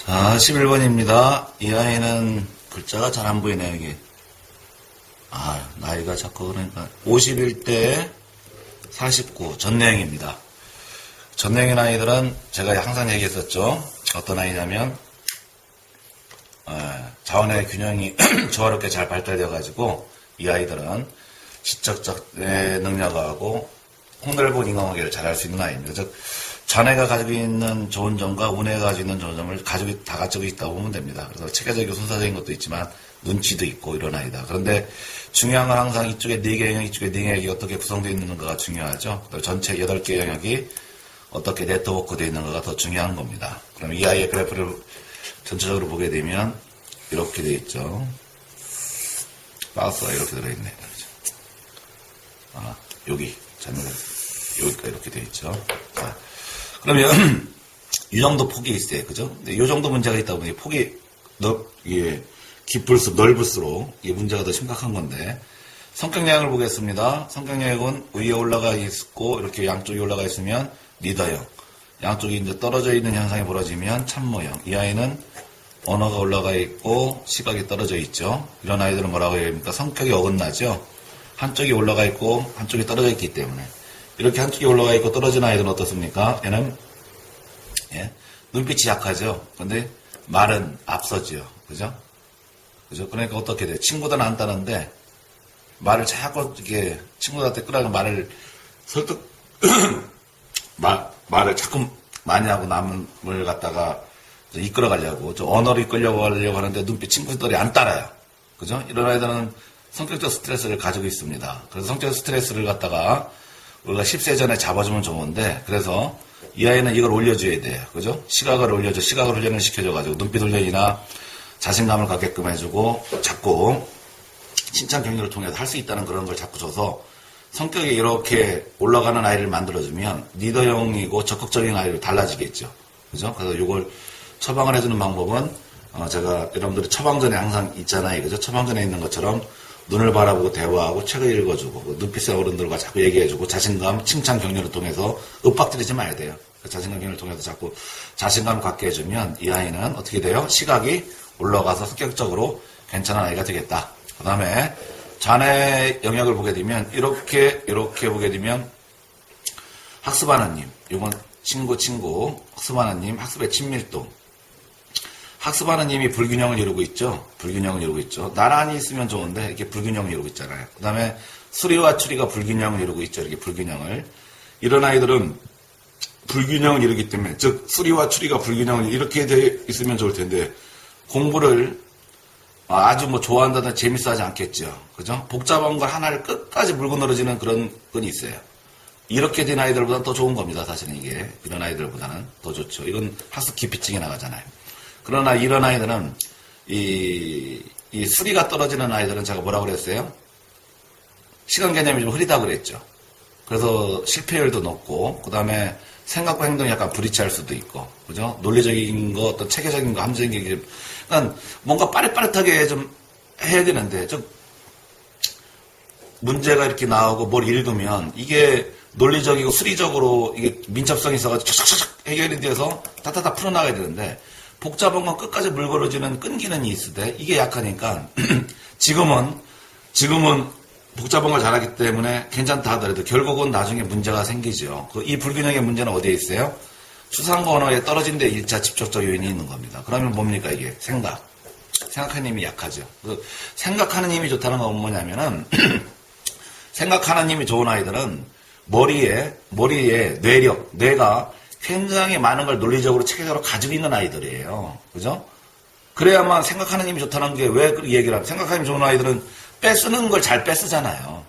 자, 11번입니다. 이 아이는 글자가 잘 안 보이네요, 이게. 나이가 자꾸 그러니까. 51대 49, 전내형입니다. 전내형인 아이들은 제가 항상 얘기했었죠. 어떤 아이냐면, 자원의 균형이 조화롭게 잘 발달되어가지고, 이 아이들은 지적적 능력하고 폭넓은 인공관계를 잘 할 수 있는 아이입니다. 즉, 자네가 가지고 있는 좋은 점과 운해가 가지고 있는 좋은 점을 다 가지고 있다고 보면 됩니다. 그래서 체계적이고 순서적인 것도 있지만 눈치도 있고 이런 아이다. 그런데 중요한 건 항상 이쪽에 4개 영역, 이쪽에 4개 영역이 어떻게 구성되어 있는가가 중요하죠. 전체 8개 영역이 어떻게 네트워크되어 있는가가 더 중요한 겁니다. 그럼 이 아이의 그래프를 전체적으로 보게 되면 이렇게 되어 있죠. 박스가 이렇게 들어있네. 여기 여기가 이렇게 되어 있죠. 자, 그러면 이 정도 폭이 있어요, 그죠? 근데 이 정도 문제가 있다 보니 폭이 깊을수록 넓을수록 이 문제가 더 심각한 건데 성격 영역을 보겠습니다. 성격 영역은 위에 올라가 있고 이렇게 양쪽이 올라가 있으면 리더형, 양쪽이 이제 떨어져 있는 현상이 벌어지면 참모형. 이 아이는 언어가 올라가 있고 시각이 떨어져 있죠. 이런 아이들은 뭐라고 해야 됩니까? 성격이 어긋나죠. 한쪽이 올라가 있고 한쪽이 떨어져 있기 때문에. 이렇게 한쪽이 올라가 있고 떨어진 아이들은 어떻습니까? 얘는 눈빛이 약하죠. 근데 말은 앞서지요. 그죠? 그러니까 어떻게 돼요? 친구들은 안 따는데 말을 자꾸 이렇게 친구들한테 끌어가면 말을 설득 말을 자꾸 많이 하고 남을 갖다가 이끌어 가려고 언어를 이끌려고 하는데 눈빛 친구들이 안 따라요. 그죠? 이런 아이들은 성격적 스트레스를 가지고 있습니다. 그래서 성격적 스트레스를 갖다가 우리가 10세 전에 잡아주면 좋은데, 그래서 이 아이는 이걸 올려줘야 돼요. 그죠? 시각을 올려줘, 시각을 훈련을 시켜줘가지고, 눈빛 훈련이나 자신감을 갖게끔 해주고, 자꾸 칭찬 격려를 통해서 할 수 있다는 그런 걸 자꾸 줘서, 성격이 이렇게 올라가는 아이를 만들어주면, 리더형이고 적극적인 아이로 달라지겠죠. 그죠? 그래서 이걸 처방을 해주는 방법은, 제가 여러분들이 처방전에 항상 있잖아요. 그죠? 처방전에 있는 것처럼, 눈을 바라보고 대화하고 책을 읽어주고 눈빛의 어른들과 자꾸 얘기해주고 자신감, 칭찬 격려를 통해서 윽박지르지 말아야 돼요. 자신감 격려를 통해서 자꾸 자신감을 갖게 해주면 이 아이는 어떻게 돼요? 시각이 올라가서 성격적으로 괜찮은 아이가 되겠다. 그 다음에 자네 영역을 보게 되면 이렇게 보게 되면 학습하느님, 이건 친구 학습하느님, 학습의 친밀도. 학습하느님이 불균형을 이루고 있죠. 나란히 있으면 좋은데 이렇게 불균형을 이루고 있잖아요. 그 다음에 수리와 추리가 불균형을 이루고 있죠. 이렇게 불균형을. 이런 아이들은 불균형을 이루기 때문에, 즉 수리와 추리가 불균형을 이렇게 돼 있으면 좋을 텐데 공부를 아주 좋아한다든 재밌어 하지 않겠죠. 그죠? 복잡한 걸 하나를 끝까지 물고 늘어지는 그런 건 있어요. 이렇게 된 아이들보다는 더 좋은 겁니다. 사실은 이게. 이런 아이들보다는 더 좋죠. 이건 학습 기피증이 나가잖아요. 그러나 이런 아이들은 이 수리가 떨어지는 아이들은 제가 뭐라고 그랬어요? 시간 개념이 좀 흐리다고 그랬죠. 그래서 실패율도 높고 그 다음에 생각과 행동이 약간 불일치할 수도 있고, 그죠? 논리적인 거, 어떤 체계적인 거, 함정적인 게, 그러니까 뭔가 빠릿빠릿하게 좀 해야 되는데, 문제가 이렇게 나오고 뭘 읽으면 이게 논리적이고 수리적으로 이게 민첩성이 있어가지고 촥촥촥 해결이 돼서 다다다 풀어나가야 되는데, 복잡한 건 끝까지 물걸어지는 끈기는 있으되 이게 약하니까 지금은 복잡한 걸 잘하기 때문에 괜찮다 하더라도 결국은 나중에 문제가 생기죠. 이 불균형의 문제는 어디에 있어요? 수상과 언어에 떨어진 데 1차 직접적 요인이 있는 겁니다. 그러면 뭡니까 이게? 생각하는 힘이 약하죠. 생각하는 힘이 좋다는 건 뭐냐면은 생각하는 힘이 좋은 아이들은 머리에 뇌가 굉장히 많은 걸 논리적으로 체계적으로 가지고 있는 아이들이에요. 그죠? 그래야만 생각하는 힘이 좋다는 게 왜 그 얘기를 하면, 생각하는 힘이 좋은 아이들은 빼쓰는 걸 잘 빼쓰잖아요.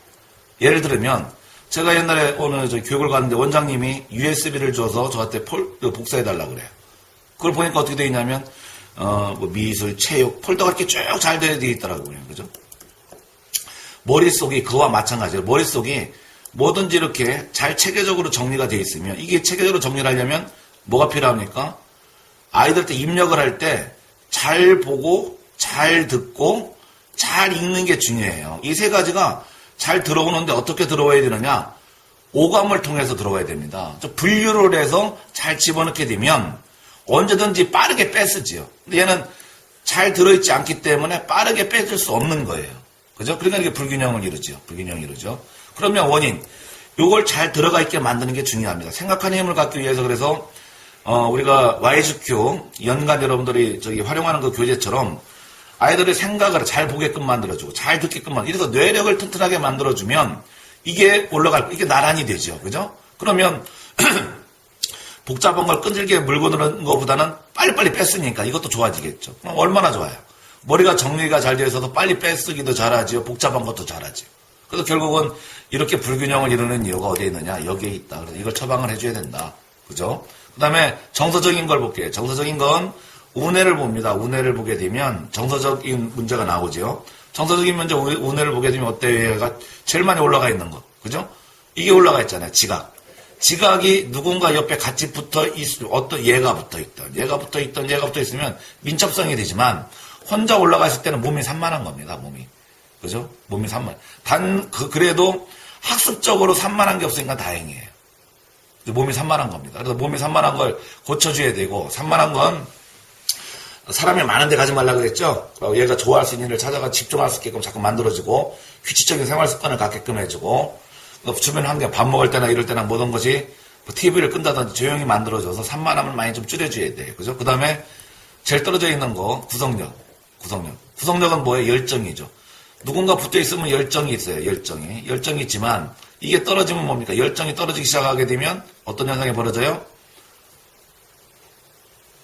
예를 들면 제가 옛날에 어느 교육을 갔는데 원장님이 USB를 줘서 저한테 복사해달라고 그래요. 그걸 보니까 어떻게 되어 있냐면 미술, 체육, 폴더가 이렇게 쭉 잘 되어 있더라고요. 그죠? 머릿속이 그와 마찬가지예요. 머릿속이 뭐든지 이렇게 잘 체계적으로 정리가 되어 있으면, 이게 체계적으로 정리를 하려면 뭐가 필요합니까? 아이들한테 입력을 할 때 잘 보고 잘 듣고 잘 읽는 게 중요해요. 이 세 가지가 잘 들어오는데 어떻게 들어와야 되느냐? 오감을 통해서 들어와야 됩니다. 분류를 해서 잘 집어넣게 되면 언제든지 빠르게 뺏으지요. 근데 얘는 잘 들어있지 않기 때문에 빠르게 뺏을 수 없는 거예요. 그죠? 그러니까 이게 불균형을 이루죠. 불균형을 이루죠. 그러면 원인, 요걸 잘 들어가 있게 만드는 게 중요합니다. 생각하는 힘을 갖기 위해서 그래서 우리가 YSQ 연간 여러분들이 활용하는 그 교재처럼 아이들의 생각을 잘 보게끔 만들어주고 잘 듣게끔 이래서 뇌력을 튼튼하게 만들어주면 이게 올라갈, 이게 나란히 되죠. 그죠? 그러면 복잡한 걸 끈질기게 물고 드는 것보다는 빨리빨리 뺐으니까 이것도 좋아지겠죠. 그럼 얼마나 좋아요. 머리가 정리가 잘 되어 있어서 빨리 뺐쓰기도 잘하지요. 복잡한 것도 잘하지요. 그래서 결국은 이렇게 불균형을 이루는 이유가 어디에 있느냐? 여기에 있다. 그래서 이걸 처방을 해줘야 된다. 그죠? 그 다음에 정서적인 걸 볼게요. 정서적인 건 운해를 봅니다. 운해를 보게 되면 정서적인 문제가 나오죠. 정서적인 문제, 운해를 보게 되면 어때요? 얘가 제일 많이 올라가 있는 거. 그죠? 이게 올라가 있잖아요. 지각. 지각이 누군가 옆에 같이 붙어 있으면, 얘가 붙어 있으면 민첩성이 되지만, 혼자 올라가 있을 때는 몸이 산만한 겁니다, 몸이. 그죠? 몸이 산만. 그래도 학습적으로 산만한 게 없으니까 다행이에요. 몸이 산만한 겁니다. 그래서 몸이 산만한 걸 고쳐줘야 되고, 산만한 건 사람이 많은 데 가지 말라고 그랬죠? 얘가 좋아할 수 있는 일을 찾아가 집중할 수 있게끔 자꾸 만들어주고, 규칙적인 생활 습관을 갖게끔 해주고, 주변 환경, 밥 먹을 때나 이럴 때나 모든 것이 TV를 끈다든지 조용히 만들어줘서 산만함을 많이 좀 줄여줘야 돼요. 그죠? 그 다음에 제일 떨어져 있는 거, 구성력. 구성력은 뭐예요? 열정이죠. 누군가 붙어 있으면 열정이 있어요. 열정이 있지만, 이게 떨어지면 뭡니까? 열정이 떨어지기 시작하게 되면 어떤 현상이 벌어져요?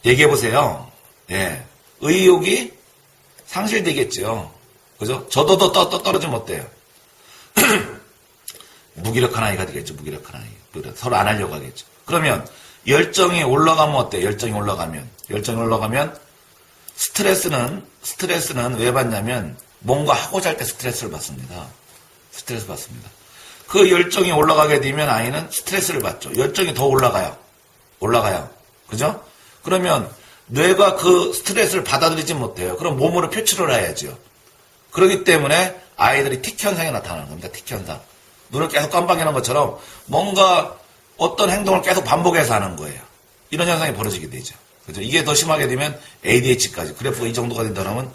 얘기해보세요. 예. 의욕이 상실되겠죠. 그죠? 저도 떨어지면 어때요? 무기력한 아이가 되겠죠. 무기력한 아이. 서로 안 하려고 하겠죠. 그러면 열정이 올라가면 어때요? 열정이 올라가면 스트레스는 왜 받냐면 뭔가 하고자 할 때 스트레스를 받습니다. 그 열정이 올라가게 되면 아이는 스트레스를 받죠. 열정이 더 올라가요. 그죠? 그러면 뇌가 그 스트레스를 받아들이지 못해요. 그럼 몸으로 표출을 해야죠. 그렇기 때문에 아이들이 틱 현상이 나타나는 겁니다. 틱 현상. 눈을 계속 깜빡이는 것처럼 뭔가 어떤 행동을 계속 반복해서 하는 거예요. 이런 현상이 벌어지게 되죠. 그죠? 이게 더 심하게 되면 ADH까지, 그래프가 이 정도가 된다면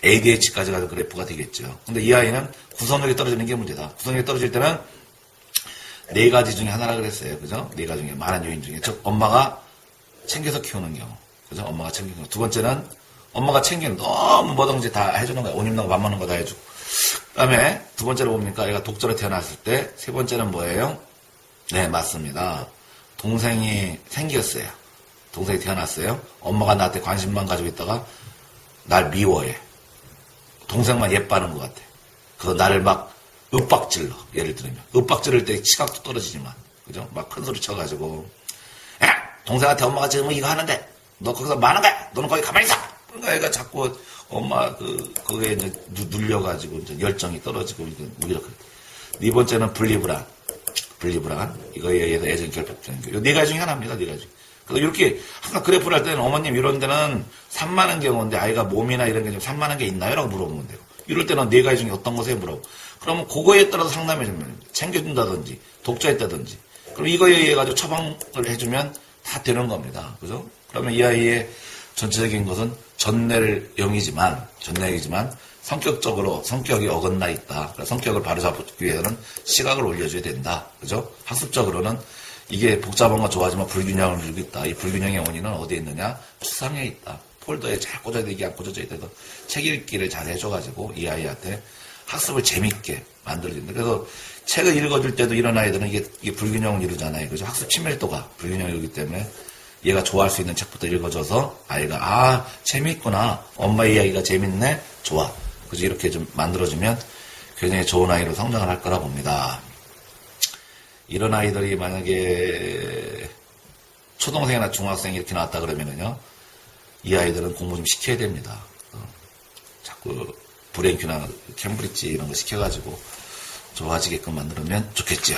ADH까지 가는 그래프가 되겠죠. 근데 이 아이는 구성력이 떨어지는 게 문제다. 구성력이 떨어질 때는 4가지 중에 하나라 그랬어요. 그죠? 4가지 중에, 많은 요인 중에. 즉, 엄마가 챙겨서 키우는 경우. 그죠? 엄마가 챙기는 경우. 두 번째는 엄마가 챙기는, 너무 뭐든지 다 해주는 거야. 옷 입는 거, 밥 먹는 거 다 해주고. 그 다음에 두 번째로 뭡니까? 얘가 독자로 태어났을 때. 세 번째는 뭐예요? 네, 맞습니다. 동생이 생겼어요. 동생이 태어났어요. 엄마가 나한테 관심만 가지고 있다가 날 미워해. 동생만 예뻐하는 것 같아. 그거 나를 막 윽박질러. 예를 들면. 윽박질을 때 시각도 떨어지지만. 그죠? 막 큰 소리 쳐가지고. 야! 동생한테 엄마가 지금 이거 하는데 너 거기서 뭐 하는 거야? 너는 거기 가만히 있어! 그러니까 얘가 자꾸 엄마 거기에 이제 눌려가지고 이제 열정이 떨어지고 무기력해. 네 번째는 분리불안. 이거에 의해서 애정 결핍되는 거. 이 4가지 중에 하나입니다. 4가지. 그래서 이렇게 항상 그래프를 할 때는 어머님 이런 데는 산만한 경우인데 아이가 몸이나 이런 게 좀 산만한 게 있나요? 라고 물어보면 돼요. 이럴 때는 4가지 중에 어떤 것에 물어보고. 그러면 그거에 따라서 상담해주면 챙겨준다든지 독자했다든지. 그럼 이거에 의해 가지고 처방을 해주면 다 되는 겁니다. 그죠? 그러면 이 아이의 전체적인 것은 전내형이지만 성격적으로 성격이 어긋나 있다. 성격을 바로잡기 위해서는 시각을 올려줘야 된다. 그죠? 학습적으로는 이게 복잡한 거 좋아하지만 불균형을 이루고 있다. 이 불균형의 원인은 어디에 있느냐? 추상에 있다. 폴더에 잘 꽂아야 되게 안 꽂아져 있다. 책 읽기를 잘 해줘가지고 이 아이한테 학습을 재밌게 만들어준다. 그래서 책을 읽어줄 때도 이런 아이들은 이게 불균형을 이루잖아요. 그죠? 학습 친밀도가 불균형을 이루기 때문에 얘가 좋아할 수 있는 책부터 읽어줘서 아이가 재밌구나. 엄마 이야기가 재밌네. 좋아. 그죠? 이렇게 좀 만들어주면 굉장히 좋은 아이로 성장을 할 거라 봅니다. 이런 아이들이 만약에 초등생이나 중학생 이렇게 나왔다 그러면은요, 이 아이들은 공부 좀 시켜야 됩니다. 자꾸 브레인큐나 캠브리지 이런 거 시켜가지고 좋아지게끔 만들면 좋겠죠.